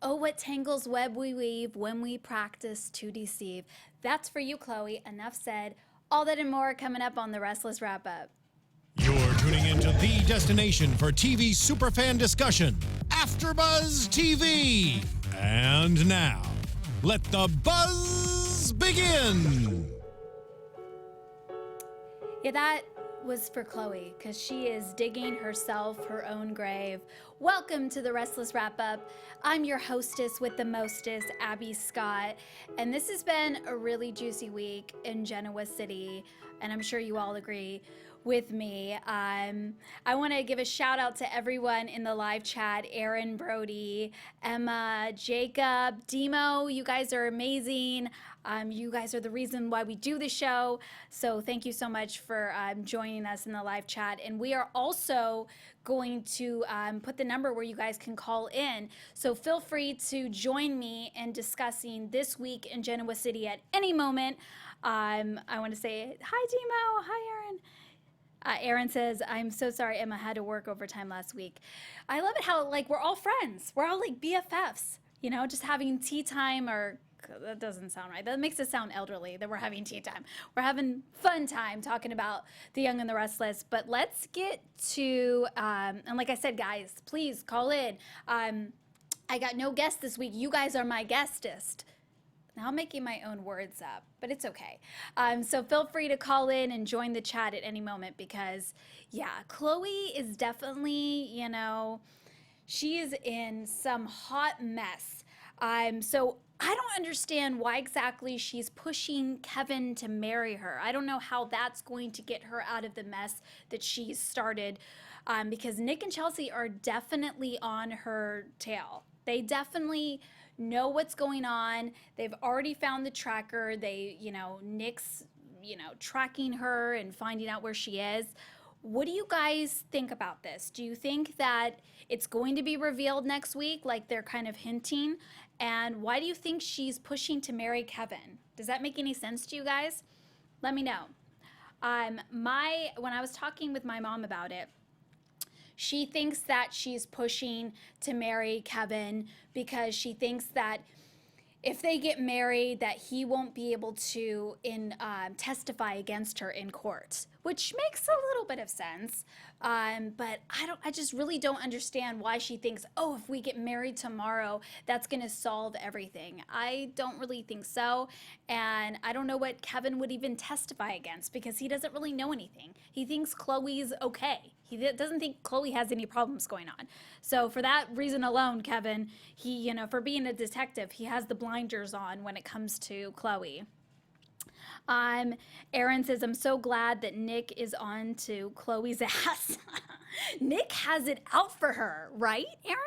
Oh, what tangles web we weave when we practice to deceive. That's for you, Chloe. Enough said. All that and more coming up on the Restless Wrap-Up. You're tuning into the destination for TV superfan discussion, AFTERBUZZ TV. And now, let the buzz begin. Yeah, that was for Chloe, because she is digging herself her own grave. Welcome to the Restless Wrap-Up. I'm your hostess with the mostest, Abbey Scott, and this has been a really juicy week in Genoa City, and I'm sure you all agree with me. I want to give a shout out to everyone in the live chat: Aaron, Brody, Emma, Jacob, Demo. You guys are amazing. You guys are the reason why we do the show. So thank you so much for joining us in the live chat. And we are also going to put the number where you guys can call in. So feel free to join me in discussing this week in Genoa City at any moment. I want to say hi, Demo. Hi, Aaron. Aaron says, I'm so sorry Emma had to work overtime last week. I love it how, like, we're all friends. We're all, like, BFFs, you know, just having tea time, or that doesn't sound right. That makes it sound elderly that we're having tea time. We're having fun time talking about the Young and the Restless. But let's get to, and like I said, guys, please call in. I got no guests this week. You guys are my guestest. Now I'm making my own words up, but it's okay. So feel free to call in and join the chat at any moment because, yeah, Chloe is definitely, you know, she is in some hot mess. So I don't understand why exactly she's pushing Kevin to marry her. I don't know how that's going to get her out of the mess that she's started, because Nick and Chelsea are definitely on her tail. They definitely know what's going on. They've already found the tracker. Nick's, tracking her and finding out where she is. What do you guys think about this? Do you think that it's going to be revealed next week, like they're kind of hinting? And why do you think she's pushing to marry Kevin? Does that make any sense to you guys? Let me know. When I was talking with my mom about it, she thinks that she's pushing to marry Kevin because she thinks that if they get married, that he won't be able to testify against her in court, which makes a little bit of sense. But I just really don't understand why she thinks, oh, if we get married tomorrow, that's going to solve everything. I don't really think so. And I don't know what Kevin would even testify against because he doesn't really know anything. He thinks Chloe's okay. He doesn't think Chloe has any problems going on. So for that reason alone, Kevin, he, for being a detective, he has the blinders on when it comes to Chloe. Aaron says, I'm so glad that Nick is on to Chloe's ass. Nick has it out for her, right, Aaron?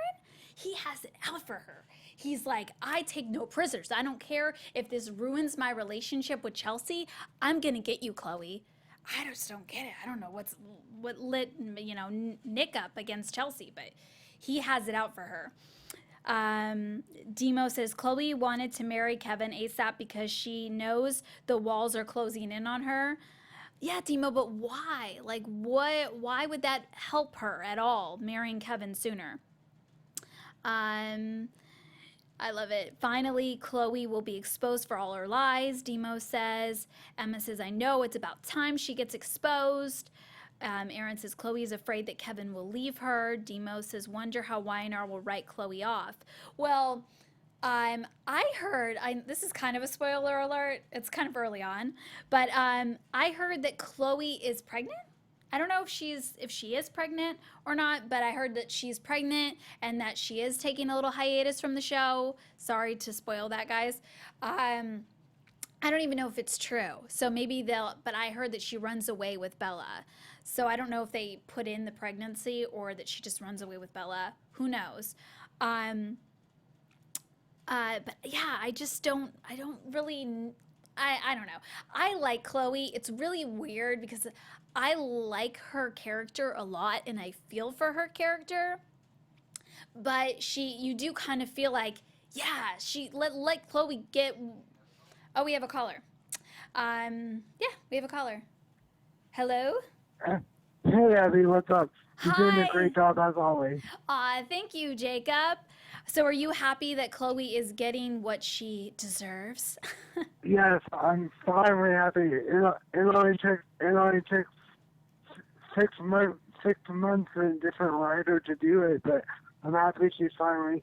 He has it out for her. He's like, I take no prisoners. I don't care if this ruins my relationship with Chelsea. I'm going to get you, Chloe. I just don't get it. I don't know what lit, Nick up against Chelsea, but he has it out for her. Demo says, Chloe wanted to marry Kevin ASAP because she knows the walls are closing in on her. Yeah, Demo, but why? Like, why would that help her at all, marrying Kevin sooner? I love it. Finally, Chloe will be exposed for all her lies, Demo says. Emma says, I know, it's about time she gets exposed. Aaron says, Chloe is afraid that Kevin will leave her. Demo says, wonder how Y&R will write Chloe off. Well, I heard, this is kind of a spoiler alert. It's kind of early on. But I heard that Chloe is pregnant. I don't know if she is pregnant or not, but I heard that she's pregnant and that she is taking a little hiatus from the show. Sorry to spoil that, guys. I don't even know if it's true. So maybe but I heard that she runs away with Bella. So I don't know if they put in the pregnancy or that she just runs away with Bella. Who knows? But yeah, I don't know. I like Chloe. It's really weird because I like her character a lot and I feel for her character. But you do kind of feel like, yeah, she let Chloe get. Oh, we have a caller. Yeah, we have a caller. Hello? Hey, Abby, what's up? You're doing Hi. a great job as always. Thank you, Jacob. So are you happy that Chloe is getting what she deserves? Yes, I'm finally happy. It only takes 6 months for a different writer to do it, but I'm happy she's finally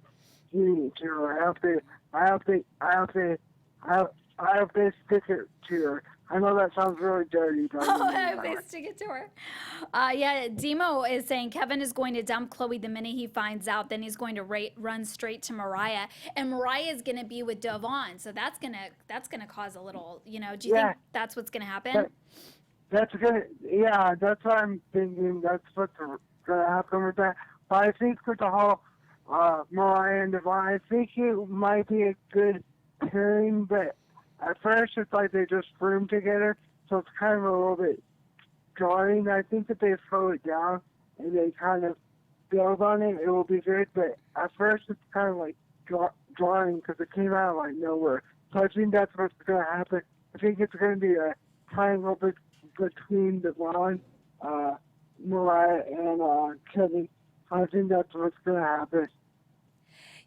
getting it to her. I hope they stick it to her. I know that sounds really dirty, but Oh, I hope they stick it to her. Yeah, Demo is saying Kevin is going to dump Chloe the minute he finds out. Then he's going to run straight to Mariah, and Mariah is going to be with Devon. So that's gonna cause a little. Do you think that's what's going to happen? That's good. Yeah, that's what I'm thinking. That's what's gonna happen with that. But I think with the whole Mariah and Devon, I think it might be a good pairing, but at first, it's like they just roomed together, so it's kind of a little bit jarring. I think if they slow it down and they kind of build on it, it will be good. But at first, it's kind of like jarring because it came out of like nowhere. So I think that's what's going to happen. I think it's going to be a triangle between Devon, Mariah, and Kevin. I think that's what's going to happen.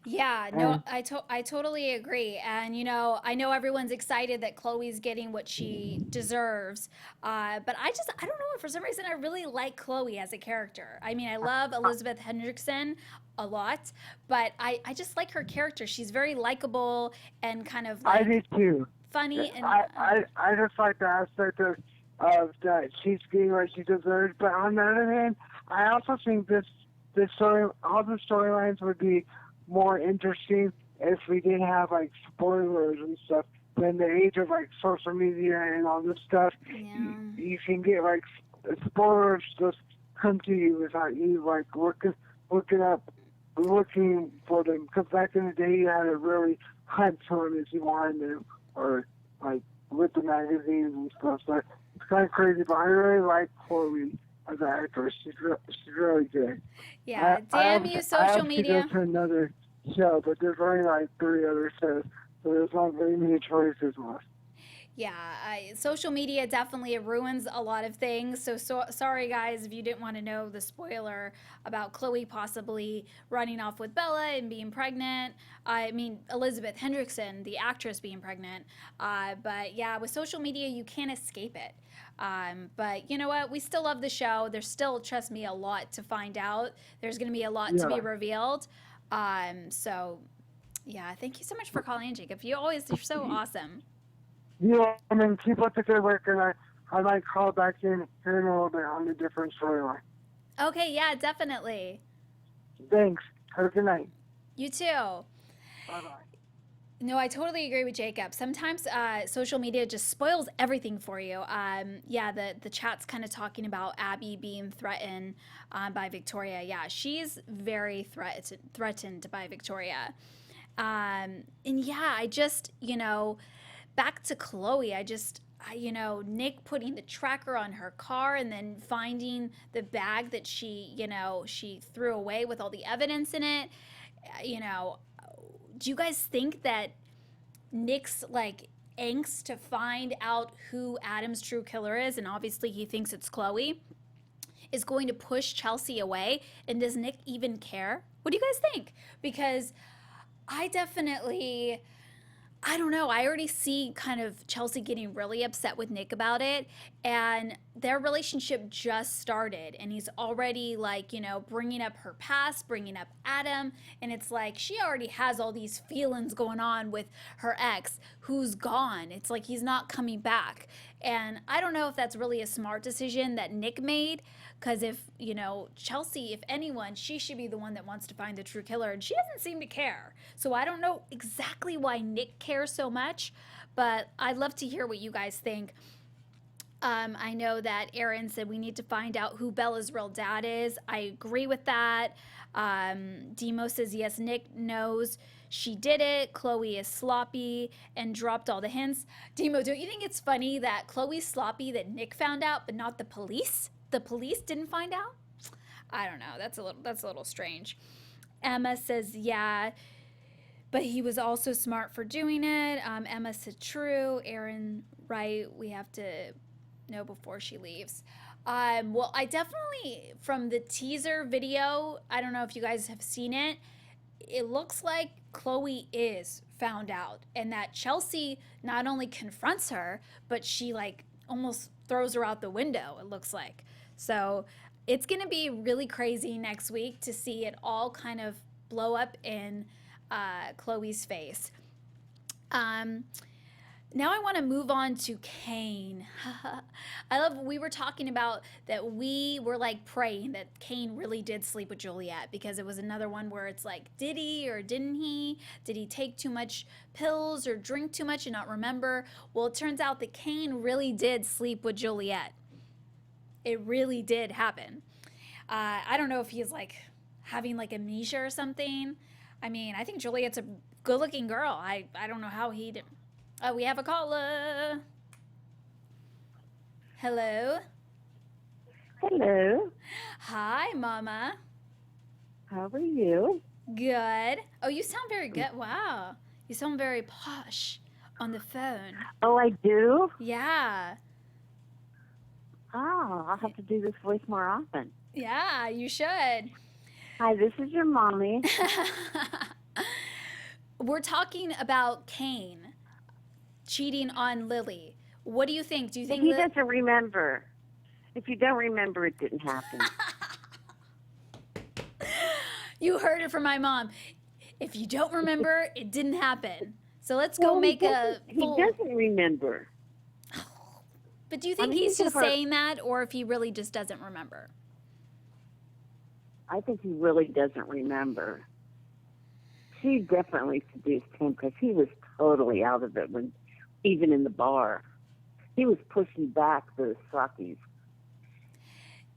Yeah, no, I totally agree. And, I know everyone's excited that Chloe's getting what she deserves. But I don't know, for some reason, I really like Chloe as a character. I mean, I love Elizabeth Hendrickson a lot, but I just like her character. She's very likable and kind of like I do too. Funny. And I just like the aspect of that she's getting what she deserves. But on the other hand, I also think all the storylines would be more interesting if we didn't have like spoilers and stuff. In the age of like social media and all this stuff, you can get like spoilers just come to you without you like looking for them. Because back in the day, you had to really hunt for them if you wanted them, or like with the magazines and stuff. So it's kind of crazy, but I really like Chloe as an actress. She's really good. Yeah, damn you, social media. I have to go to another show, but there's only like 3 other shows, so there's not very many choices left. Yeah, social media definitely ruins a lot of things. So sorry, guys, if you didn't want to know the spoiler about Chloe possibly running off with Bella and being pregnant. I mean, Elizabeth Hendrickson, the actress, being pregnant. But yeah, with social media, you can't escape it. But you know what? We still love the show. There's still, trust me, a lot to find out. There's going to be a lot to be revealed. So yeah, thank you so much for calling in, Jacob. You're so awesome. Yeah, I mean, keep up the good work, and I might call back in here in a little bit on a different storyline. Okay, yeah, definitely. Thanks. Have a good night. You too. Bye-bye. No, I totally agree with Jacob. Sometimes social media just spoils everything for you. Yeah, the chat's kind of talking about Abby being threatened by Victoria. Yeah, she's very threatened by Victoria. And yeah, I just, back to Chloe, Nick putting the tracker on her car and then finding the bag that she threw away with all the evidence in it. Do you guys think that Nick's like angst to find out who Adam's true killer is, and obviously he thinks it's Chloe, is going to push Chelsea away? And does Nick even care? What do you guys think? Because I don't know. I already see kind of Chelsea getting really upset with Nick about it, and their relationship just started, and he's already like, bringing up her past, bringing up Adam, and it's like she already has all these feelings going on with her ex who's gone. It's like he's not coming back, and I don't know if that's really a smart decision that Nick made, because if, Chelsea, if anyone, she should be the one that wants to find the true killer, and she doesn't seem to care. So I don't know exactly why Nick cares so much, but I'd love to hear what you guys think. I know that Aaron said we need to find out who Bella's real dad is. I agree with that. Demo says, yes, Nick knows she did it. Chloe is sloppy and dropped all the hints. Demo, don't you think it's funny that Chloe's sloppy that Nick found out, but not the police? The police didn't find out? I don't know. That's a little strange. Emma says, yeah, but he was also smart for doing it. Emma said, true. Aaron, right. We have to know before she leaves. Well, I definitely, from the teaser video, I don't know if you guys have seen it, it looks like Chloe is found out, and that Chelsea not only confronts her, but she like almost throws her out the window, it looks like. So it's going to be really crazy next week to see it all kind of blow up in Chloe's face. Now I want to move on to Kane. We were talking about that we were like praying that Kane really did sleep with Juliet, because it was another one where it's like, did he or didn't he? Did he take too much pills or drink too much and not remember? Well, it turns out that Kane really did sleep with Juliet. It really did happen. I don't know if he's like having like amnesia or something. I mean, I think Juliet's a good looking girl. I don't know how he did. Oh, we have a caller. Hello. Hello. Hi, Mama. How are you? Good. Oh, you sound very good. Wow. You sound very posh on the phone. Oh, I do? Yeah. Oh, I'll have to do this voice more often. Yeah, you should. Hi, this is your mommy. We're talking about Kane cheating on Lily. What do you think? Do you think He doesn't remember. If you don't remember, it didn't happen. You heard it from my mom. If you don't remember, it didn't happen. So let's go make a full... He doesn't remember. But do you think he's just saying that, or if he really just doesn't remember? I think he really doesn't remember. She definitely seduced him because he was totally out of it when, even in the bar. He was pushing back those suckies.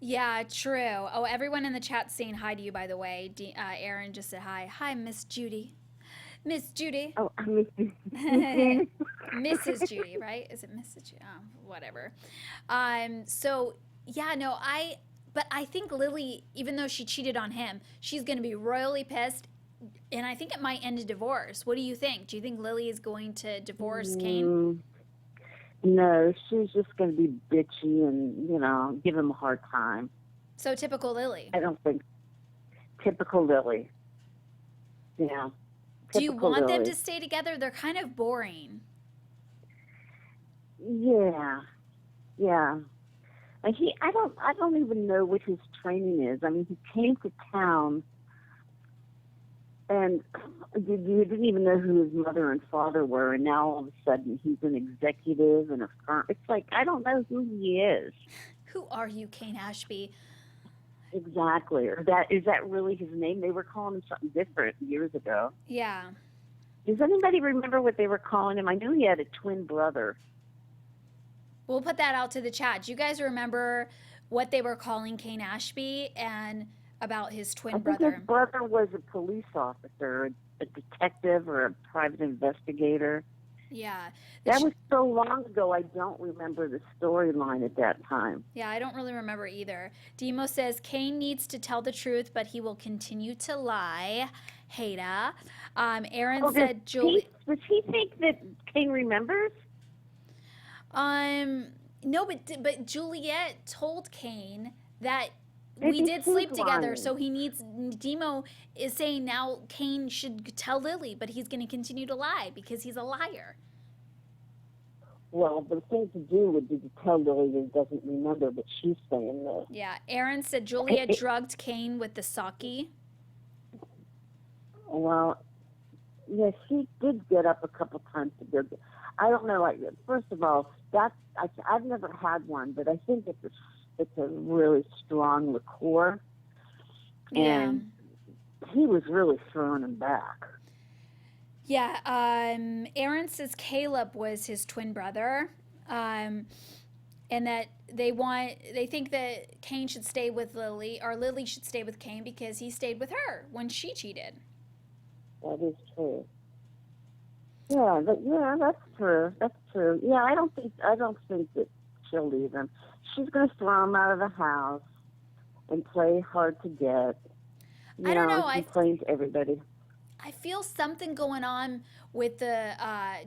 Yeah, true. Oh, everyone in the chat's saying hi to you, by the way. Aaron just said hi. Hi, Miss Judy. Miss Judy. Oh, I miss you. Mrs. Judy, right? Is it Mrs. Judy? Oh, whatever. So, yeah, no, but I think Lily, even though she cheated on him, she's going to be royally pissed, and I think it might end a divorce. What do you think? Do you think Lily is going to divorce Kane? No, she's just going to be bitchy and, give him a hard time. So typical Lily. I don't think. Typical Lily. Yeah. Do you want Lily. them to stay together? They're kind of boring. Yeah. Yeah. And I don't even know what his training is. I mean, he came to town and you didn't even know who his mother and father were, and now all of a sudden he's an executive in a firm. It's like, I don't know who he is. Who are you, Kane Ashby? Exactly. Or is that really his name? They were calling him something different years ago. Yeah. Does anybody remember what they were calling him? I knew he had a twin brother. We'll put that out to the chat. Do you guys remember what they were calling Kane Ashby and about his twin brother? His brother was a police officer, a detective, or a private investigator. Yeah. That was so long ago, I don't remember the storyline at that time. Yeah, I don't really remember either. Demo says, Kane needs to tell the truth, but he will continue to lie. Hada. Aaron said, Julie... Does he think that Kane remembers? No, but Juliet told Kane that Maybe we did sleep together, lying. so he needs... Demo is saying now Kane should tell Lily, but he's going to continue to lie because he's a liar. Well, the thing to do would be to tell Lily that he doesn't remember, but she's saying this. Yeah, Aaron said Juliet drugged Kane with the sake. Well, yeah, she did get up a couple times to go. I don't know. First of all, I've never had one, but I think it's a really strong liqueur, and he was really throwing him back. Yeah, Aaron says Caleb was his twin brother, and that they think that Kane should stay with Lily, or Lily should stay with Kane because he stayed with her when she cheated. That is true. Yeah, that's true. That's true. Yeah, I don't think that she'll leave him. She's going to throw him out of the house and play hard to get. I don't know. Complain to everybody. I feel something going on with the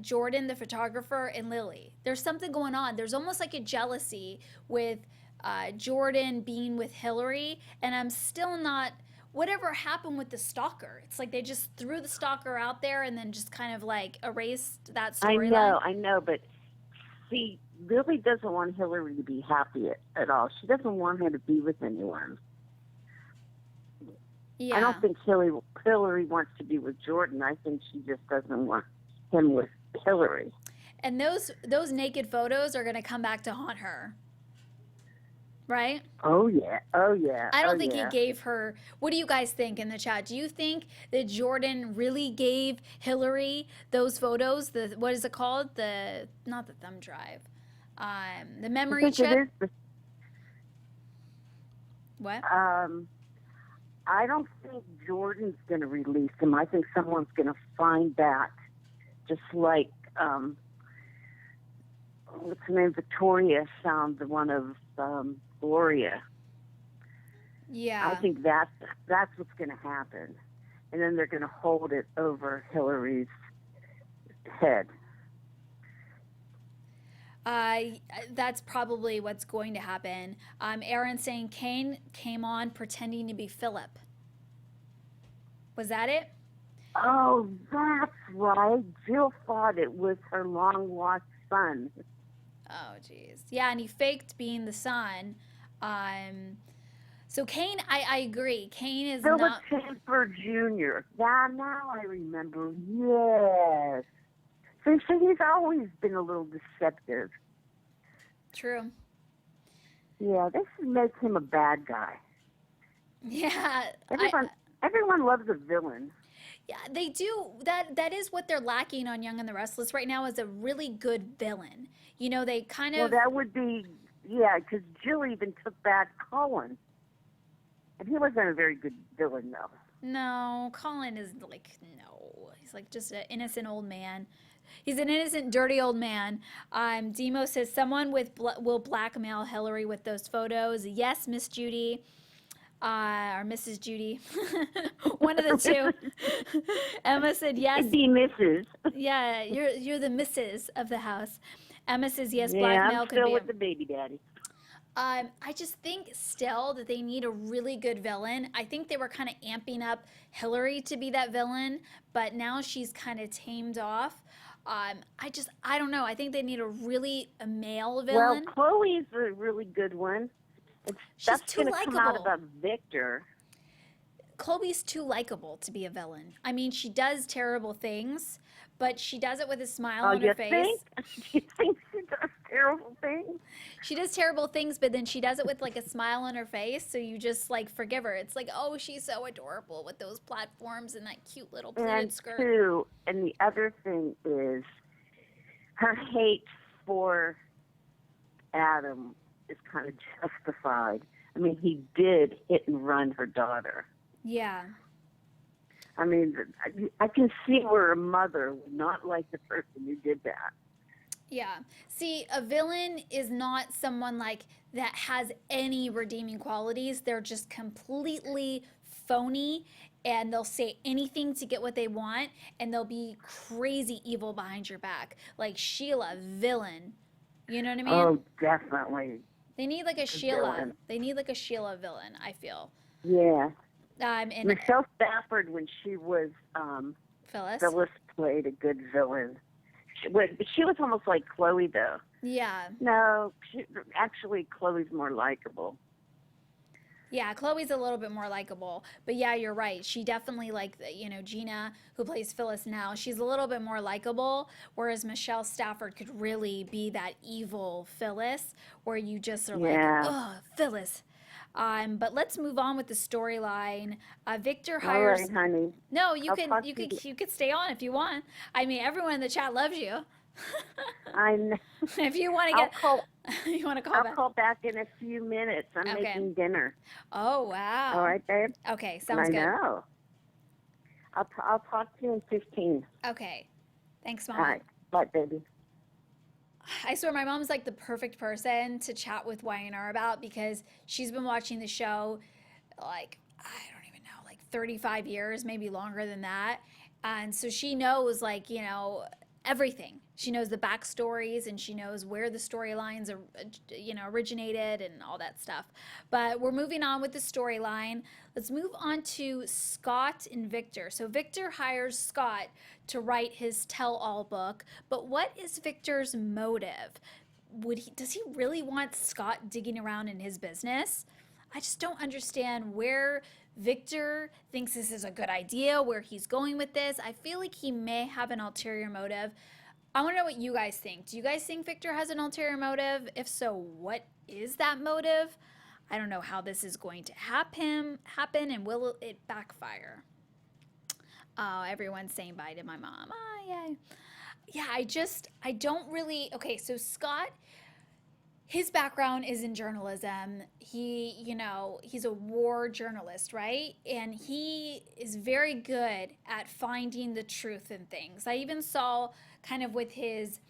Jordan, the photographer, and Lily. There's something going on. There's almost like a jealousy with Jordan being with Hillary, and I'm still not whatever happened with the stalker? It's like they just threw the stalker out there and then just kind of like erased that storyline. I know, but see, Lily doesn't want Hillary to be happy at all. She doesn't want her to be with anyone. Yeah. I don't think Hillary wants to be with Jordan. I think she just doesn't want him with Hillary. And those naked photos are going to come back to haunt her. Right? Oh, yeah. I don't think he gave her. What do you guys think in the chat? Do you think that Jordan really gave Hillary those photos? What is it called? Not the thumb drive. The memory chip. What? I don't think Jordan's going to release him. I think someone's going to find that, just like what's her name? Victoria found the one of Gloria. Yeah. I think that's what's going to happen, and then they're going to hold it over Hillary's head. That's probably what's going to happen. Aaron saying Kane came on pretending to be Philip. Was that it? Oh, that's right. Jill thought it was her long-lost son. Oh, geez. Yeah, and he faked being the son. So Kane, I agree. Kane is Philip not... Chancellor Jr. Yeah, now I remember. Yes. So he's always been a little deceptive. True. Yeah, this makes him a bad guy. Yeah. Everyone loves a villain. Yeah, they do. That is what they're lacking on Young and the Restless right now, is a really good villain. You know, they kind of... Well, that would be, yeah, because Jill even took back Colin. And he wasn't a very good villain, though. No, Colin is like, no. He's like just an innocent old man. He's an innocent, dirty old man. Demo says, someone will blackmail Hillary with those photos. Yes, Miss Judy. Or Mrs. Judy. One of the two. Emma said, yes. It'd be Mrs. Yeah, you're the Mrs. of the house. Emma says, yes, yeah, blackmail I'm could still be... with the baby daddy. I just think still that they need a really good villain. I think they were kind of amping up Hillary to be that villain, but now she's kind of tamed off. I don't know. I think they need a male villain. Well, Chloe's a really good one. She's too likable. That's going to come out about Victor. Chloe's too likable to be a villain. I mean, she does terrible things, but she does it with a smile on her face. Think? You think she does terrible things? She does terrible things, but then she does it with like a smile on her face, so you just like forgive her. It's like, oh, she's so adorable with those platforms and that cute little pleated skirt. And the other thing is her hate for Adam is kind of justified. I mean, he did hit and run her daughter. Yeah. I mean, I can see where a mother would not like the person who did that. Yeah. See, a villain is not someone like that has any redeeming qualities. They're just completely phony, and they'll say anything to get what they want, and they'll be crazy evil behind your back. Like Sheila, villain. You know what I mean? Oh, definitely. They need like a Sheila. Villain. They need like a Sheila villain, I feel. Yeah. And Michelle Stafford, when she was Phyllis played a good villain. She was almost like Chloe, though. Yeah. No, actually, Chloe's more likable. Yeah, Chloe's a little bit more likable. But yeah, you're right. She definitely, like, Gina, who plays Phyllis now, she's a little bit more likable, whereas Michelle Stafford could really be that evil Phyllis, where you just are like, ugh, Phyllis. But let's move on with the storyline. Victor hires. All right, honey. No, you could stay on if you want. I mean, everyone in the chat loves you. I know. If you want to get, you want to call back. I'll call back in a few minutes. I'm making dinner. Oh wow! All right, babe. Okay, sounds good. I know. I'll talk to you in 15. Okay, thanks, Mom. All right, bye, baby. I swear my mom's like the perfect person to chat with YNR about, because she's been watching the show like, I don't even know, like 35 years, maybe longer than that. And so she knows, like, everything. She knows the backstories and she knows where the storylines are, originated and all that stuff. But we're moving on with the storyline. Let's move on to Scott and Victor. So Victor hires Scott to write his tell-all book, but what is Victor's motive? Does he really want Scott digging around in his business? I just don't understand where Victor thinks this is a good idea, where he's going with this. I feel like he may have an ulterior motive. I want to know what you guys think. Do you guys think Victor has an ulterior motive? If so, what is that motive? I don't know how this is going to happen, and will it backfire? Oh, everyone's saying bye to my mom. Oh, yay. Yeah, I don't really, okay, so Scott, his background is in journalism. He's a war journalist, right? And he is very good at finding the truth in things. I even saw kind of with his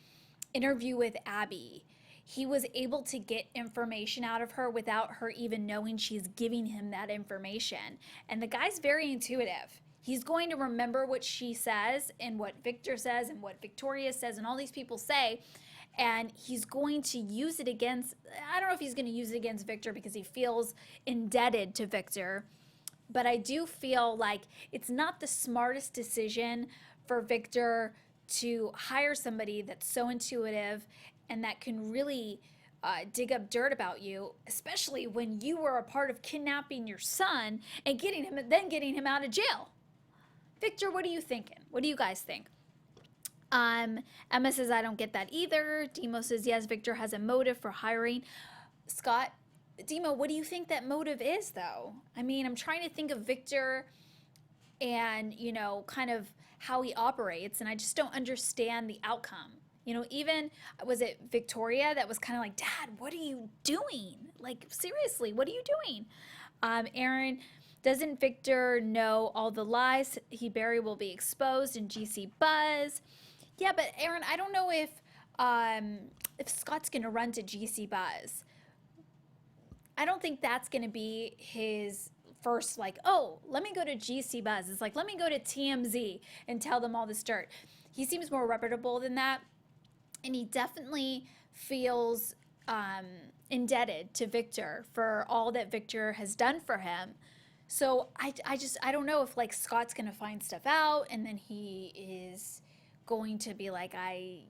interview with Abbey, he was able to get information out of her without her even knowing she's giving him that information. And the guy's very intuitive. He's going to remember what she says and what Victor says and what Victoria says and all these people say. And he's going to use it against, I don't know if he's going to use it against Victor because he feels indebted to Victor. But I do feel like it's not the smartest decision for Victor to hire somebody that's so intuitive and that can really dig up dirt about you, especially when you were a part of kidnapping your son and getting him out of jail. Victor, what are you thinking? What do you guys think? Emma says, I don't get that either. Demo says, yes, Victor has a motive for hiring Scott. Demo, what do you think that motive is, though? I mean, I'm trying to think of Victor and, kind of how he operates, and I just don't understand the outcome. Even, was it Victoria that was kind of like, Dad, what are you doing? Like, seriously, what are you doing? Aaron, doesn't Victor know all the lies Barry will be exposed in GC Buzz? Yeah, but Aaron, I don't know if Scott's going to run to GC Buzz. I don't think that's going to be his first, like, oh, let me go to GC Buzz. It's like, let me go to TMZ and tell them all this dirt. He seems more reputable than that. And he definitely feels indebted to Victor for all that Victor has done for him. So I don't know if like Scott's going to find stuff out and then he is going to be like, I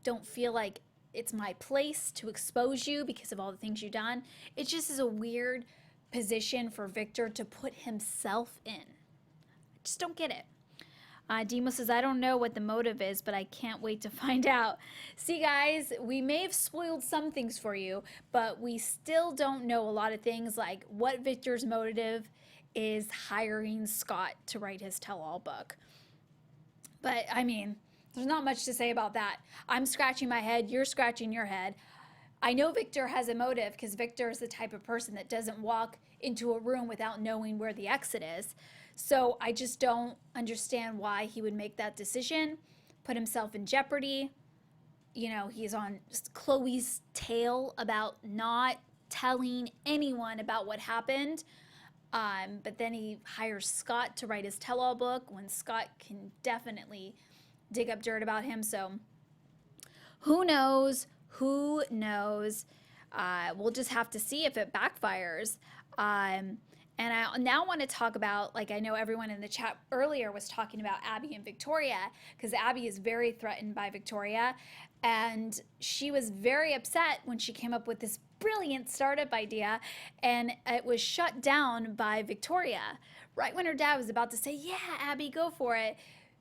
don't feel like it's my place to expose you because of all the things you've done. It just is a weird position for Victor to put himself in. I just don't get it. Demo says, I don't know what the motive is, but I can't wait to find out. See, guys, we may have spoiled some things for you, but we still don't know a lot of things, like what Victor's motive is hiring Scott to write his tell-all book. But, I mean, there's not much to say about that. I'm scratching my head. You're scratching your head. I know Victor has a motive because Victor is the type of person that doesn't walk into a room without knowing where the exit is. So I just don't understand why he would make that decision, put himself in jeopardy. He's on Chloe's tail about not telling anyone about what happened. But then he hires Scott to write his tell-all book when Scott can definitely dig up dirt about him. So who knows? Who knows? We'll just have to see if it backfires. And I now want to talk about, like, I know everyone in the chat earlier was talking about Abbey and Victoria, because Abbey is very threatened by Victoria. And she was very upset when she came up with this brilliant startup idea, and it was shut down by Victoria. Right when her dad was about to say, yeah, Abbey, go for it,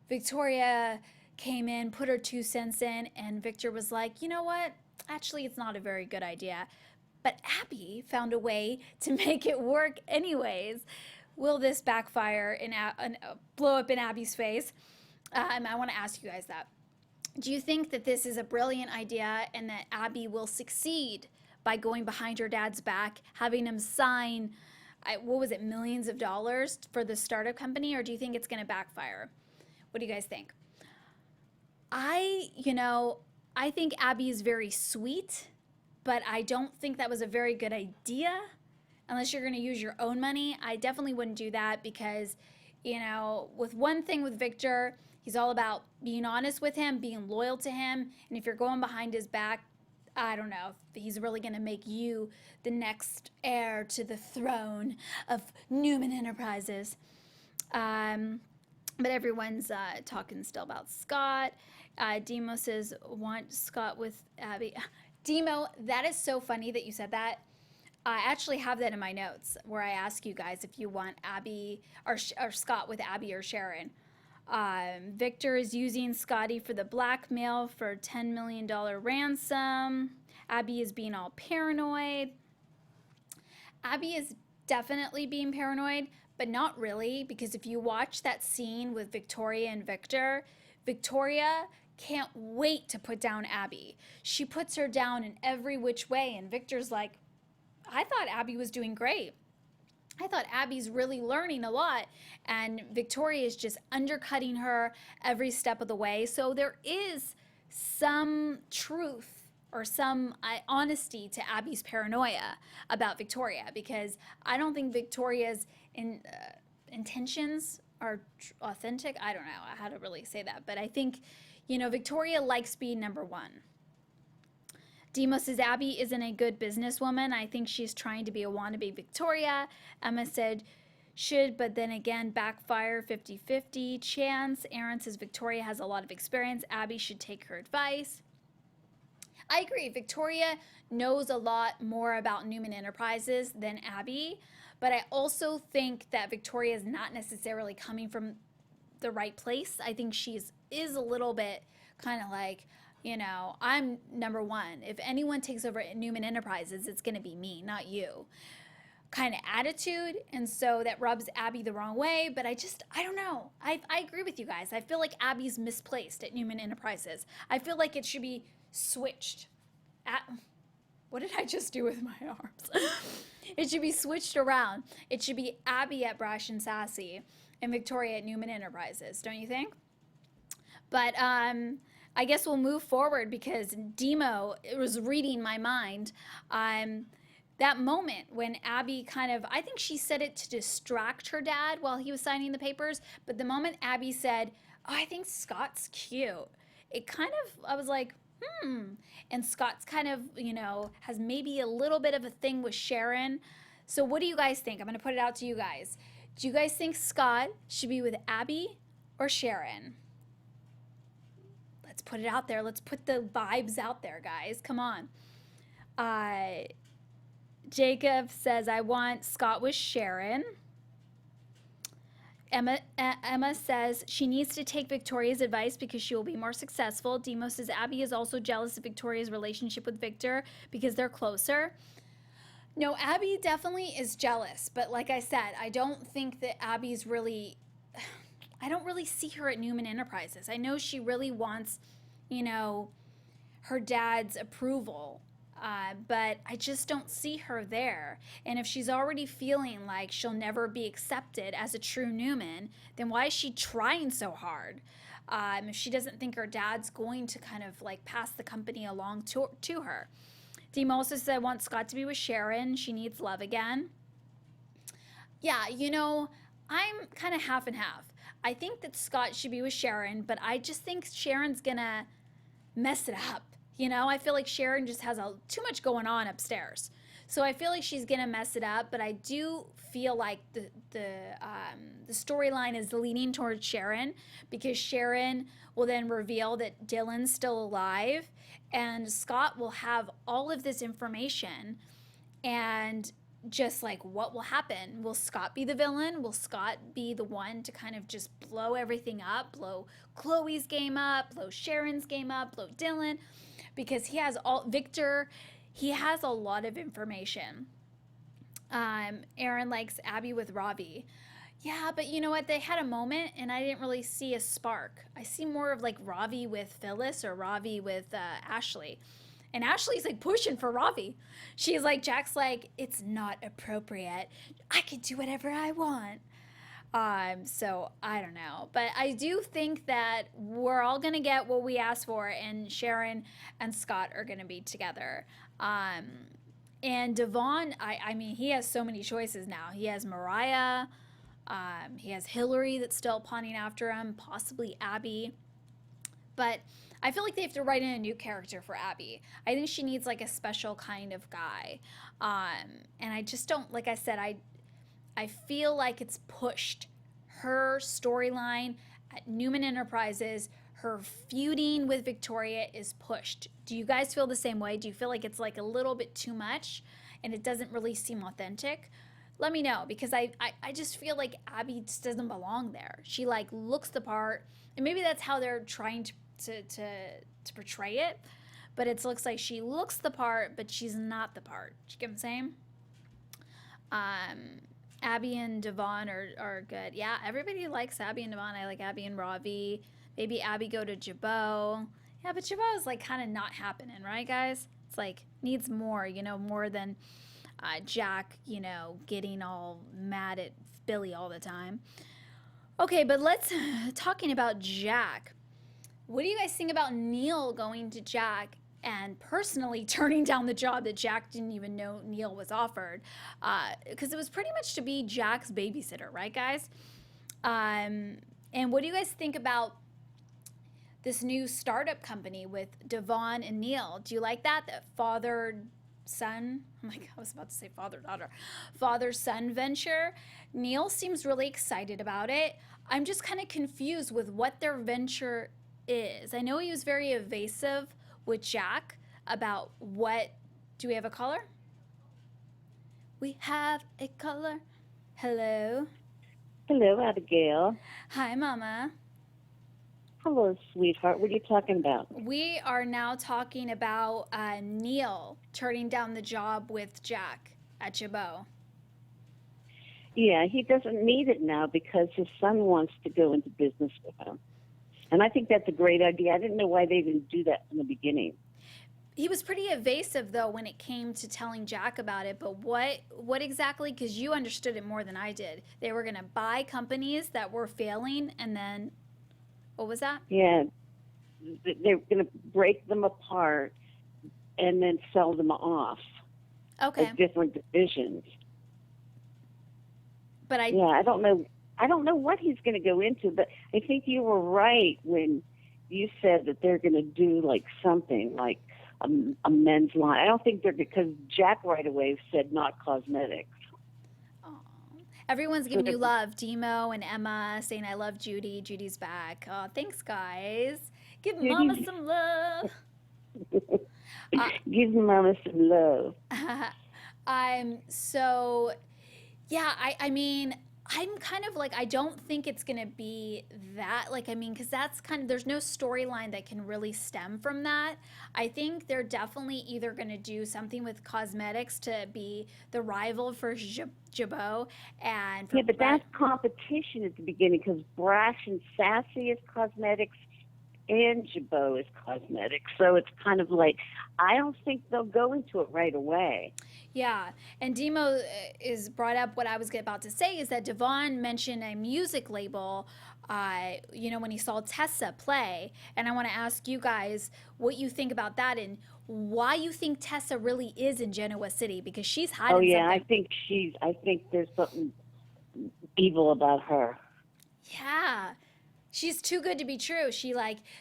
Victoria came in, put her 2 cents in, and Victor was like, you know what? Actually, it's not a very good idea. But Abbey found a way to make it work anyways. Will this backfire and blow up in Abbey's face? I want to ask you guys that. Do you think that this is a brilliant idea and that Abbey will succeed by going behind her dad's back, having him sign, millions of dollars for the startup company? Or do you think it's going to backfire? What do you guys think? I think Abbey is very sweet, but I don't think that was a very good idea unless you're going to use your own money. I definitely wouldn't do that because, with one thing with Victor, He's all about being honest with him, being loyal to him. And if you're going behind his back, I don't know if he's really going to make you the next heir to the throne of Newman Enterprises. But everyone's talking still about Scott. Demo says, want Scott with Abbey. Demo, that is so funny that you said that. I actually have that in my notes where I ask you guys if you want Abbey or Scott with Abbey or Sharon. Victor is using Scotty for the blackmail for $10 million ransom. Abbey is being all paranoid. Abbey is definitely being paranoid, but not really, because if you watch that scene with Victoria and Victor, Victoria can't wait to put down Abbey. She puts her down in every which way, and Victor's like, I thought Abbey was doing great. I thought Abby's really learning a lot, and Victoria is just undercutting her every step of the way. So there is some truth or some honesty to Abby's paranoia about Victoria, because I don't think Victoria's intentions are authentic. I don't know how to really say that, but I think, Victoria likes being number one. Demo says Abbey isn't a good businesswoman. I think she's trying to be a wannabe Victoria. Emma said should, but then again, backfire 50-50 chance. Aaron says Victoria has a lot of experience. Abbey should take her advice. I agree. Victoria knows a lot more about Newman Enterprises than Abbey, but I also think that Victoria is not necessarily coming from the right place. I think she is a little bit kind of like, I'm number one. If anyone takes over at Newman Enterprises, it's going to be me, not you. Kind of attitude. And so that rubs Abbey the wrong way. But I don't know. I agree with you guys. I feel like Abby's misplaced at Newman Enterprises. I feel like it should be switched. What did I just do with my arms? It should be switched around. It should be Abbey at Brash and Sassy and Victoria at Newman Enterprises. Don't you think? But, I guess we'll move forward because Demo was reading my mind. That moment when Abbey I think she said it to distract her dad while he was signing the papers, but the moment Abbey said, oh, I think Scott's cute, I was like, and Scott's has maybe a little bit of a thing with Sharon. So what do you guys think? I'm going to put it out to you guys. Do you guys think Scott should be with Abbey or Sharon? Let's put it out there. Let's put the vibes out there, guys. Come on. Jacob says, I want Scott with Sharon. Emma says she needs to take Victoria's advice because she will be more successful. Demo says Abbey is also jealous of Victoria's relationship with Victor because they're closer. No, Abbey definitely is jealous. But like I said, I don't think that Abby's really... I don't really see her at Newman Enterprises. I know she really wants, her dad's approval, but I just don't see her there. And if she's already feeling like she'll never be accepted as a true Newman, then why is she trying so hard? If she doesn't think her dad's going to pass the company along to her. Demo also said, I want Scott to be with Sharon. She needs love again. Yeah, I'm kind of half and half. I think that Scott should be with Sharon, but I just think Sharon's gonna mess it up. I feel like Sharon just has too much going on upstairs. So I feel like she's gonna mess it up, but I do feel like the storyline is leaning towards Sharon, because Sharon will then reveal that Dylan's still alive, and Scott will have all of this information, and just what will happen? Will Scott be the villain? Will Scott be the one to just blow everything up, blow Chloe's game up, blow Sharon's game up, blow Dylan? Because he has Victor, he has a lot of information. Aaron likes Abbey with Ravi. Yeah, but you know what? They had a moment and I didn't really see a spark. I see more of Ravi with Phyllis or Ravi with Ashley. And Ashley's pushing for Ravi. She's Jack's it's not appropriate. I can do whatever I want. So I don't know. But I do think that we're all going to get what we asked for, and Sharon and Scott are going to be together. And Devon, I mean, he has so many choices now. He has Mariah. He has Hillary that's still pawning after him, possibly Abby. But I feel like they have to write in a new character for Abby. I think she needs like a special kind of guy. And I just don't, like I said, I feel like it's pushed. Her storyline at Newman Enterprises, her feuding with Victoria is pushed. Do you guys feel the same way? Do you feel like it's like a little bit too much and it doesn't really seem authentic? Let me know, because I just feel like Abby just doesn't belong there. She like looks the part, and maybe that's how they're trying to portray it, but it looks like she looks the part, but she's not the part. You get what I'm saying? Abby and Devon are good. Yeah, everybody likes Abby and Devon. I like Abby and Ravi. Maybe Abby go to Jabot. Yeah, but Jabot is like kind of not happening, right, guys? It's like needs more, more than Jack, getting all mad at Billy all the time. Okay, but let's talking about Jack. What do you guys think about Neil going to Jack and personally turning down the job that Jack didn't even know Neil was offered? Because it was pretty much to be Jack's babysitter, right, guys? And what do you guys think about this new startup company with Devon and Neil? Do you like that? That father-son, I was about to say father-daughter, father-son venture. Neil seems really excited about it. I'm just kind of confused with what their venture is. I know he was very evasive with Jack about what. Do we have a caller? We have a caller. Hello. Hello, Abigail. Hi, Mama. Hello, sweetheart. What are you talking about? We are now talking about Neil turning down the job with Jack at Jabot. Yeah, he doesn't need it now because his son wants to go into business with him. And I think that's a great idea. I didn't know why they didn't do that from the beginning. He was pretty evasive, though, when it came to telling Jack about it. But what exactly? Because you understood it more than I did. They were going to buy companies that were failing, and then what was that? Yeah, they're going to break them apart and then sell them off Okay. as different divisions. But I don't know. I don't know what he's going to go into, but I think you were right when you said that they're going to do like something like a men's line. I don't think they're, because Jack right away said not cosmetics. Aww. Everyone's giving you love. Demo and Emma saying, I love Judy. Judy's back. Oh, thanks, guys. Give Mama some love. Give Mama some love. So, yeah, I mean, I'm kind of like, I don't think it's going to be that, because that's kind of, there's no storyline that can really stem from that. I think they're definitely either going to do something with cosmetics to be the rival for Jabot. And for but that's competition at the beginning, because Brash and Sassy is cosmetics and Jabot is cosmetics. So it's kind of like, I don't think they'll go into it right away. Yeah, and Demo is brought up. What I was about to say is that Devon mentioned a music label, when he saw Tessa play. And I want to ask you guys what you think about that and why you think Tessa really is in Genoa City, because she's hiding something. I think there's something evil about her. Yeah. She's too good to be true. She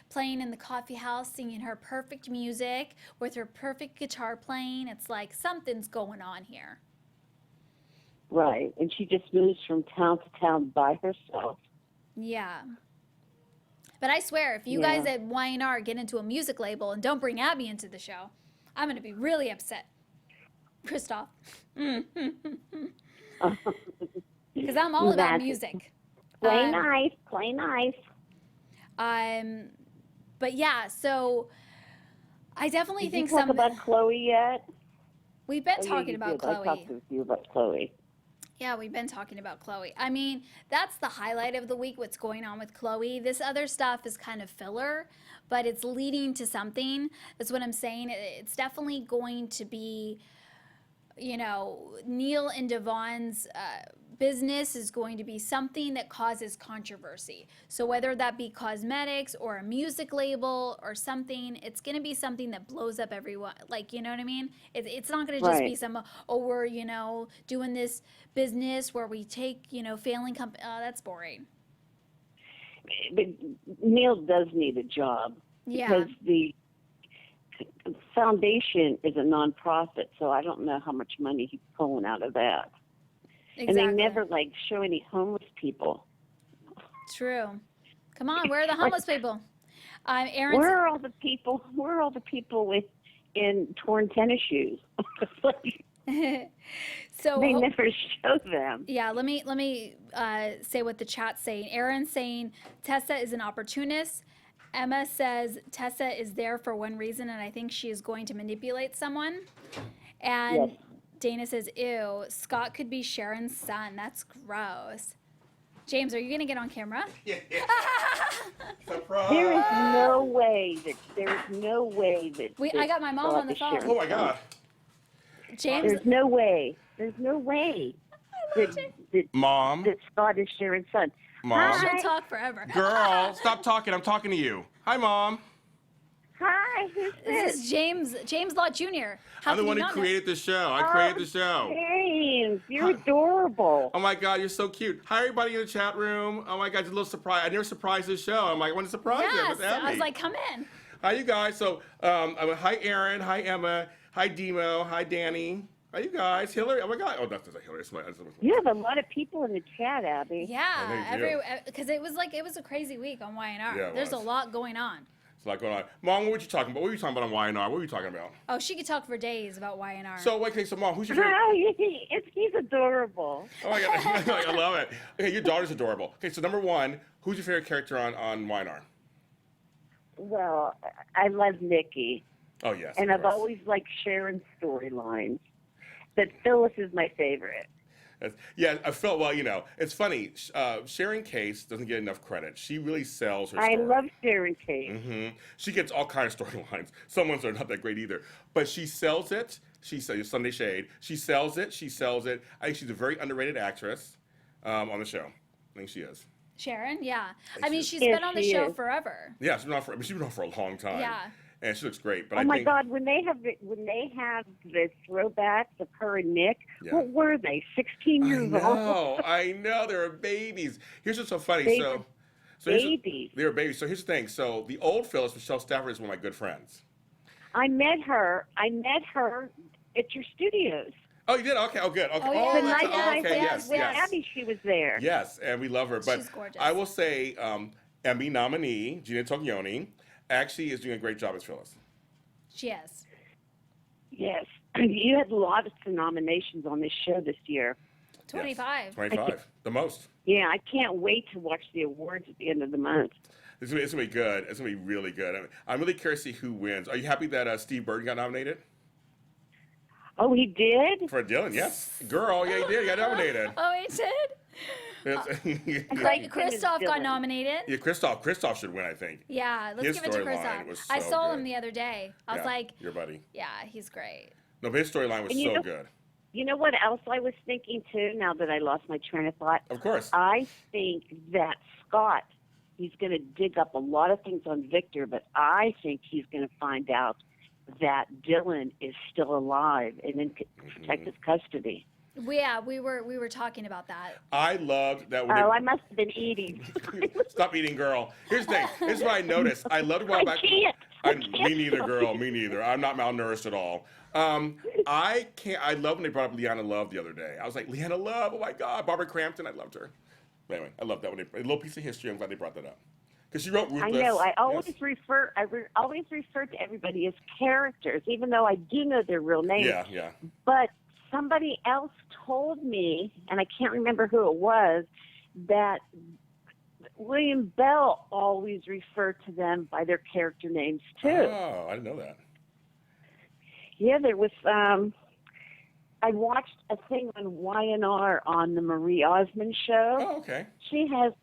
playing in the coffee house, singing her perfect music with her perfect guitar playing. It's like something's going on here. Right. And she just moves from town to town by herself. Yeah. But I swear, if you guys at Y&R get into a music label and don't bring Abby into the show, I'm going to be really upset. Christoph. Because I'm all about music. Play nice, play nice. But yeah, so I definitely think Did you talk about Chloe yet? We've been talking about Chloe. I talked to you about Chloe. Yeah, we've been talking about Chloe. I mean, that's the highlight of the week, what's going on with Chloe. This other stuff is kind of filler, but it's leading to something. That's what I'm saying. It's definitely going to be you know, Neil and Devon's business is going to be something that causes controversy. So whether that be cosmetics or a music label or something, it's going to be something that blows up everyone. Like, you know what I mean? It's not going to just be some, oh, we're, you know, doing this business where we take, you know, failing company. Oh, that's boring. But Neil does need a job because the foundation is a nonprofit, so I don't know how much money he's pulling out of that. Exactly. And they never like show any homeless people. True. Come on, where are the homeless people? Aaron. Where are all the people? Where are all the people in torn tennis shoes? So they never show them. Yeah, let me say what the chat's saying. Aaron's saying Tessa is an opportunist. Emma says Tessa is there for one reason, and I think she is going to manipulate someone. And yes. Dana says, ew, Scott could be Sharon's son. That's gross. James, are you going to get on camera? Yeah. Surprise. There is no way that I got my mom on the phone. Oh, my God. James. There's no way Mom. that Scott is Sharon's son. Mom. She'll talk forever. Girl, stop talking. I'm talking to you. Hi, Mom. Hi, who's this? Is James Lott Jr. I'm the one who created the show. I created the show. James, you're adorable. Oh, my God, you're so cute. Hi, everybody in the chat room. Oh, my God, it's a little surprise. I never surprised this show. I'm like, I want to surprise you. Yes, I was like, come in. Hi, you guys. So, hi, Aaron. Hi, Emma. Hi, Demo. Hi, Danny. Hi, you guys. Hillary. Oh, my God. Oh, that's Hillary. You have a lot of people in the chat, Abby. Yeah, because it was a crazy week on YNR. Yeah, there's a lot going on. It's a lot going on. Mom, what were you talking about? What were you talking about on YNR? What were you talking about? Oh, she could talk for days about YNR. So, okay, so Mom, who's your favorite? He's adorable. Oh, my God. I love it. Okay, your daughter's adorable. Okay, so number one, who's your favorite character on YNR? Well, I love Nikki. Oh, yes. And I've always liked Sharon's storylines. But Phyllis is my favorite. Yeah, I felt, well, you know, it's funny. Sharon Case doesn't get enough credit. She really sells her story. I love Sharon Case. Mm-hmm. She gets all kinds of storylines. Some ones are not that great either. But she sells it. She sells Sunday Shade. She sells it. I think she's a very underrated actress on the show. I think she is. Sharon, yeah. I mean, she's been on the show forever. Yeah, she's been on for a long time. Yeah. And she looks great. But oh my God, when they have the throwbacks of her and Nick, what were they? 16 years old. I know, they were babies. Here's what's so funny. Babies. They were babies. So here's the thing. So the old Phyllis, Michelle Stafford, is one of my good friends. I met her at your studios. Oh, you did? Okay. Oh, good. Okay. Oh, yeah. The night that I yes. with Abby, she was there. Yes, and we love her. But she's gorgeous. I will say, Emmy nominee Gina Toglioni actually is doing a great job as Phyllis. She is. Yes. You had lots of nominations on this show this year. 25. Yes. 25. The most. Yeah, I can't wait to watch the awards at the end of the month. It's going to be good. It's going to be really good. I'm really curious to see who wins. Are you happy that Steve Burton got nominated? Oh, he did? For Dylan, yes. Girl, yeah, he did. He got nominated. Oh, he did? Christoph got nominated. Yeah, Christoph should win, I think. Yeah, let's give it to Christoph. I saw him the other day. I was like, your buddy. Yeah, he's great. No, but his storyline was so good. You know what else I was thinking too, now that I lost my train of thought? Of course. I think that Scott, he's going to dig up a lot of things on Victor, but I think he's going to find out that Dylan is still alive and in protective custody. Yeah, we were talking about that. I loved that. I must have been eating. Stop eating, girl. Here's the thing. Here's what I noticed. I loved going back. I can't. Me neither, girl. Me neither. I'm not malnourished at all. I love when they brought up Leanna Love the other day. I was like, Leanna Love. Oh my God, Barbara Crampton. I loved her. But anyway, I love that a little piece of history. I'm glad they brought that up because she wrote Ruthless. I know. I always refer to everybody as characters, even though I do know their real names. Yeah. But somebody else told me, and I can't remember who it was, that William Bell always referred to them by their character names too. Oh, I didn't know that. Yeah, there was. I watched a thing on YNR on the Marie Osmond show. Oh, okay. She has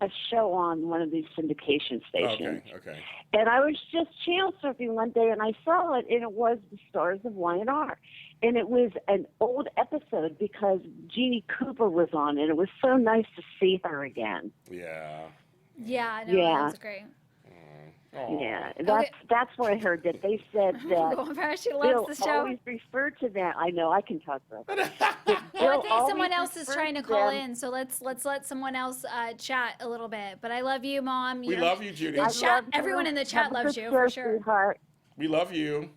a show on one of these syndication stations. Okay. And I was just channel surfing one day, and I saw it, and it was The Stars of Y&R. And it was an old episode because Jeannie Cooper was on, and it was so nice to see her again. Yeah. Yeah, no, Yeah. that's great. Aw. Yeah, Okay. that's where I heard that. They said that She Bill loves the show. always referred to that. I know, I can talk about that. Well, I Bill think always someone else is referred trying to call them- in, so let's let someone else chat a little bit. But I love you, Mom. We love you, Judy. The I chat, love you. everyone in the chat Have a loves good you show, for sure. sweetheart. We love you.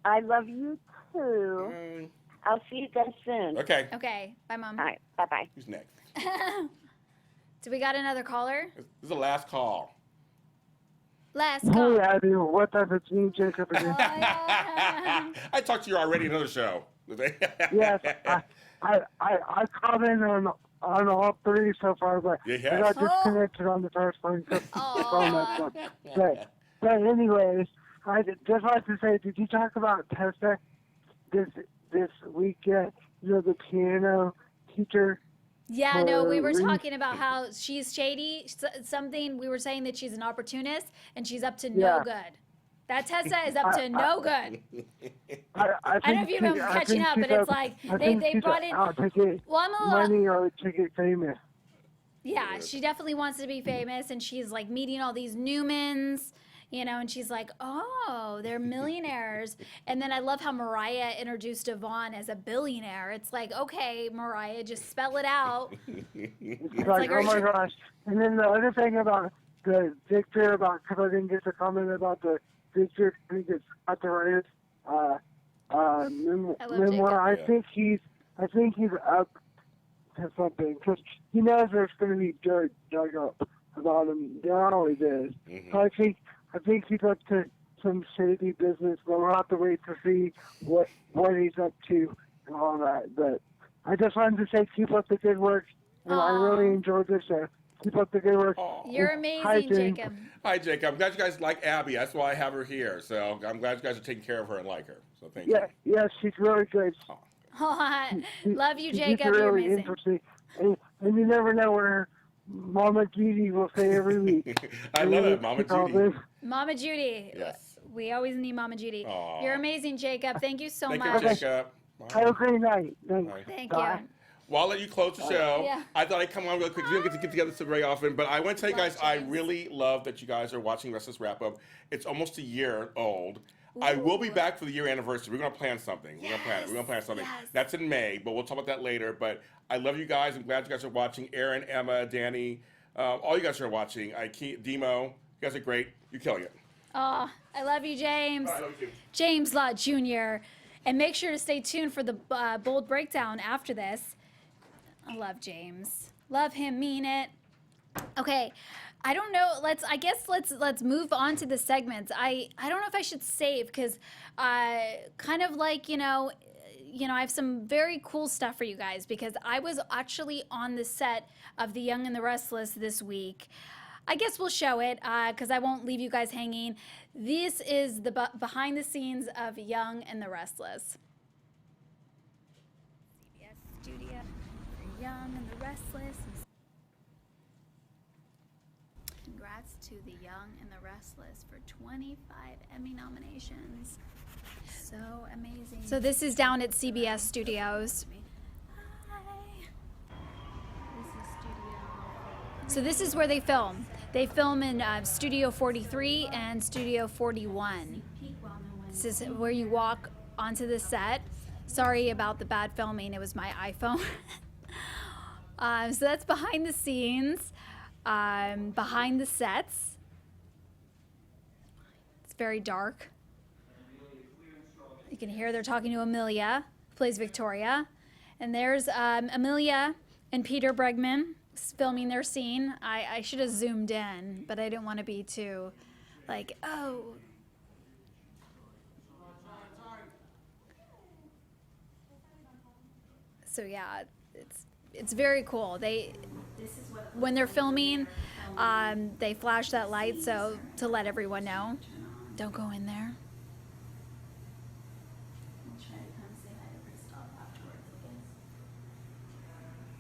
I love you too. Mm. I'll see you guys soon. Okay. Okay, bye, Mom. All right, bye-bye. Who's next? Do we got another caller? This is the last call. Last Hey, call. Abby, what type of team Jacob again? I talked to you already in another show. Yes, I called in on all three so far, but Yeah, I yes. got disconnected on the first one because the phone messed up. But anyways, I just like to say, did you talk about Tessa this weekend? You know, the piano teacher. Yeah, no, we were Reese. talking about how she's shady. Something we were saying that she's an opportunist and she's up to no Yeah. good. That Tessa is up to no good. I I don't know if you've been catching up, but it's like they brought in. out to get Well, I'm a little. money or to get famous. Yeah, she definitely wants to be famous, and she's like meeting all these Newmans, and she's like, oh, they're millionaires. And then I love how Mariah introduced Yvonne as a billionaire. It's like, okay, Mariah, just spell it out. It's like, like, oh my gosh. And then the other thing about the Victor, because I didn't get the comment about the Victor, I think it's got the right memoir. I Yeah. think he's up to something because he knows there's going to be dirt dug up about him. There always is. So I think he's up to some shady business, but we'll have to wait to see what he's up to and all that. But I just wanted to say, keep up the good work, and I really enjoyed this show. Keep up the good work. You're Hi, amazing, James. Jacob. Hi, Jacob. I'm glad you guys like Abby. That's why I have her here. So I'm glad you guys are taking care of her and like her. So thank you. Yeah, she's really good. Love you, She's Jacob. You're really amazing. interesting, and you never know what her Mama Judy will say every week. I love it, Mama Judy. Mama Judy. Yes. We always need Mama Judy. Aw. You're amazing, Jacob. Thank you so Thank much. you, Jacob. Have a great night. Thanks. Bye. Thank Bye. you. Well, I'll let you close the show. Yeah. I thought I'd come on real quick. We don't get to get together so very often, but I want to tell you Love guys, I James. really love that you guys are watching Restless Wrap Up. It's almost a year old. I will be back for the year anniversary. We're going to plan something. We're going to plan it. We're going to plan something. Yes. That's in May, but we'll talk about that later. But I love you guys. I'm glad you guys are watching. Aaron, Emma, Danny, all you guys are watching. Demo, you guys are great. You're killing it. Oh, I love you, James. I love you too. James Law Jr. And make sure to stay tuned for the bold breakdown after this. I love James. Love him, mean it. Okay, I don't know. Let's move on to the segments. I don't know if I should save because kind of like I have some very cool stuff for you guys because I was actually on the set of The Young and the Restless this week. I guess we'll show it because I won't leave you guys hanging. This is the behind the scenes of Young and the Restless. CBS Studio for Young and the Restless. Congrats to the Young and the Restless for 25 Emmy nominations. So amazing. So this is down at CBS Studios. Hi. This is Studio. So this is where they film. They film in Studio 43 and Studio 41. This is where you walk onto the set. Sorry about the bad filming. It was my iPhone. So that's behind the scenes, behind the sets. It's very dark. You can hear they're talking to Amelia, who plays Victoria. And there's Amelia and Peter Bregman filming their scene. I should have zoomed in, but I didn't want to be too, like, oh. So yeah, it's very cool. When they're filming, they flash that light so to let everyone know, don't go in there.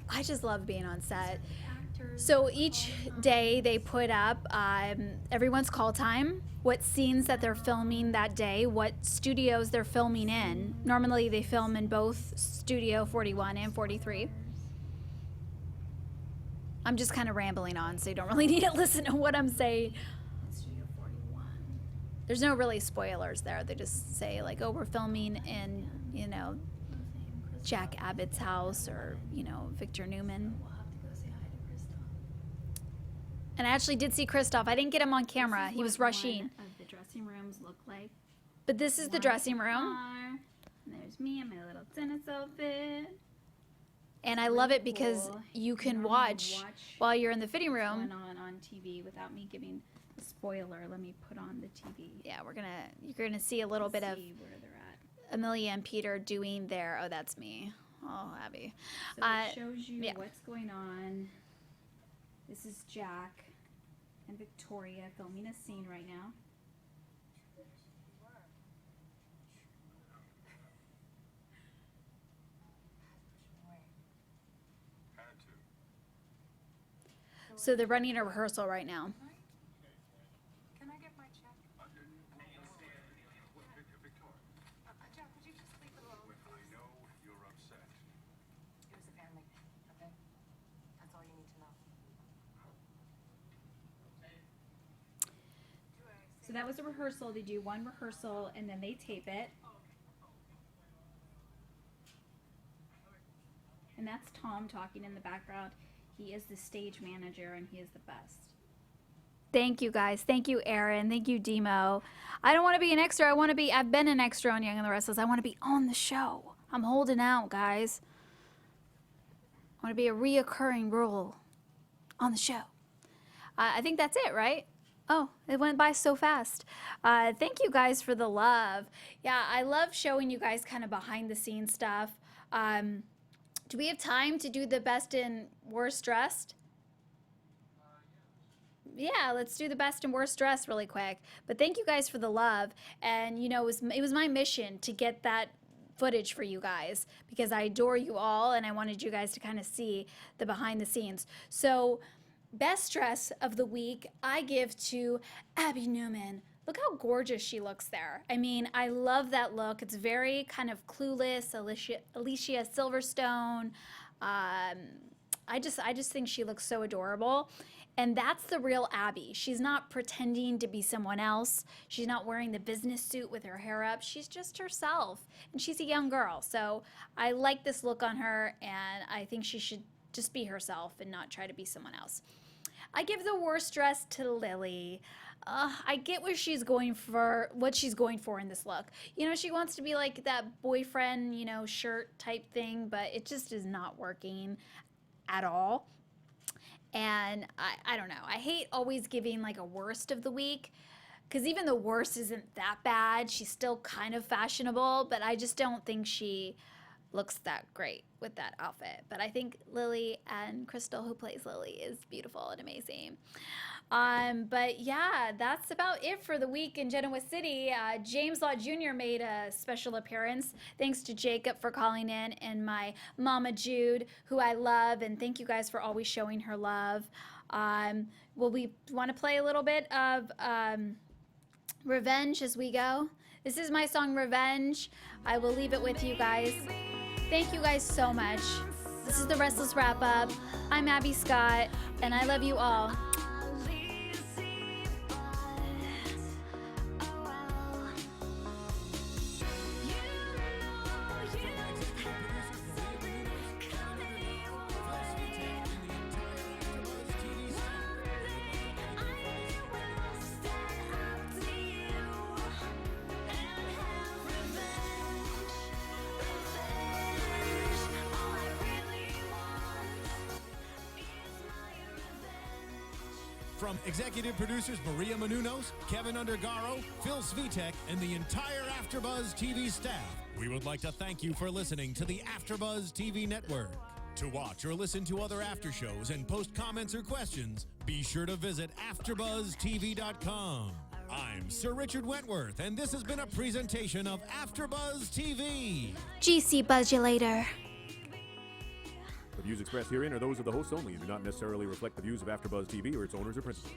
I just love being on set. So each day they put up everyone's call time, what scenes that they're filming that day, what studios they're filming in. Normally they film in both Studio 41 and 43. I'm just kind of rambling on, so you don't really need to listen to what I'm saying. Studio 41. There's no really spoilers there. They just say like, oh, we're filming in, you know, Jack Abbott's house, or, you know, Victor Newman. And I actually did see Christoph. I didn't get him on camera. He was rushing. One of the dressing rooms look like. But this is the dressing room. And there's me in my little tennis outfit. And I love it because you can watch while you're in the fitting room. What's going on TV without me giving a spoiler. Let me put on the TV. Yeah, you're gonna see a little bit of where they're at. Amelia and Peter doing their. Oh, that's me. Oh, Abby. So it shows you what's going on. This is Jack and Victoria filming a scene right now. So they're running a rehearsal right now. Can I get my check? Jack, would you just leave it alone? I know you're upset. It was a family thing, okay? That's all you need to know. So that was a rehearsal. They do one rehearsal and then they tape it. And that's Tom talking in the background. He is the stage manager and he is the best. Thank you guys. Thank you, Aaron. Thank you, Demo. I don't want to be an extra. I've been an extra on Young and the Restless. I want to be on the show. I'm holding out, guys. I want to be a reoccurring role on the show. I think that's it, right? Oh, it went by so fast. Thank you guys for the love. Yeah, I love showing you guys kind of behind the scenes stuff. Do we have time to do the best and worst dressed? Yeah, let's do the best and worst dressed really quick. But thank you guys for the love. And, you know, it was my mission to get that footage for you guys because I adore you all and I wanted you guys to kind of see the behind the scenes. So, best dress of the week, I give to Abbey Newman. Look how gorgeous she looks there. I mean, I love that look. It's very kind of clueless, Alicia Silverstone. I just think she looks so adorable. And that's the real Abbey. She's not pretending to be someone else. She's not wearing the business suit with her hair up. She's just herself. And she's a young girl. So I like this look on her, and I think she should just be herself and not try to be someone else. I give the worst dress to Lily. I get what she's going for in this look. You know, she wants to be like that boyfriend, you know, shirt type thing, but it just is not working at all. And I don't know. I hate always giving like a worst of the week because even the worst isn't that bad. She's still kind of fashionable, but I just don't think she looks that great with that outfit. But I think Lily and Crystal, who plays Lily, is beautiful and amazing. But yeah, that's about it for the week in Genoa City. James Law Jr. made a special appearance. Thanks to Jacob for calling in, and my Mama Jude, who I love, and thank you guys for always showing her love. Will we want to play a little bit of Revenge as we go? This is my song, Revenge. I will leave it with you guys. Thank you guys so much. This is the Restless Wrap Up. I'm Abbey Scott, and I love you all. From executive producers Maria Menounos, Kevin Undergaro, Phil Svitek, and the entire AfterBuzz TV staff, we would like to thank you for listening to the AfterBuzz TV network. To watch or listen to other after shows and post comments or questions, be sure to visit AfterBuzzTV.com. I'm Sir Richard Wentworth, and this has been a presentation of AfterBuzz TV. GC Buzz you later. The views expressed herein are those of the hosts only and do not necessarily reflect the views of AfterBuzz TV or its owners or principals.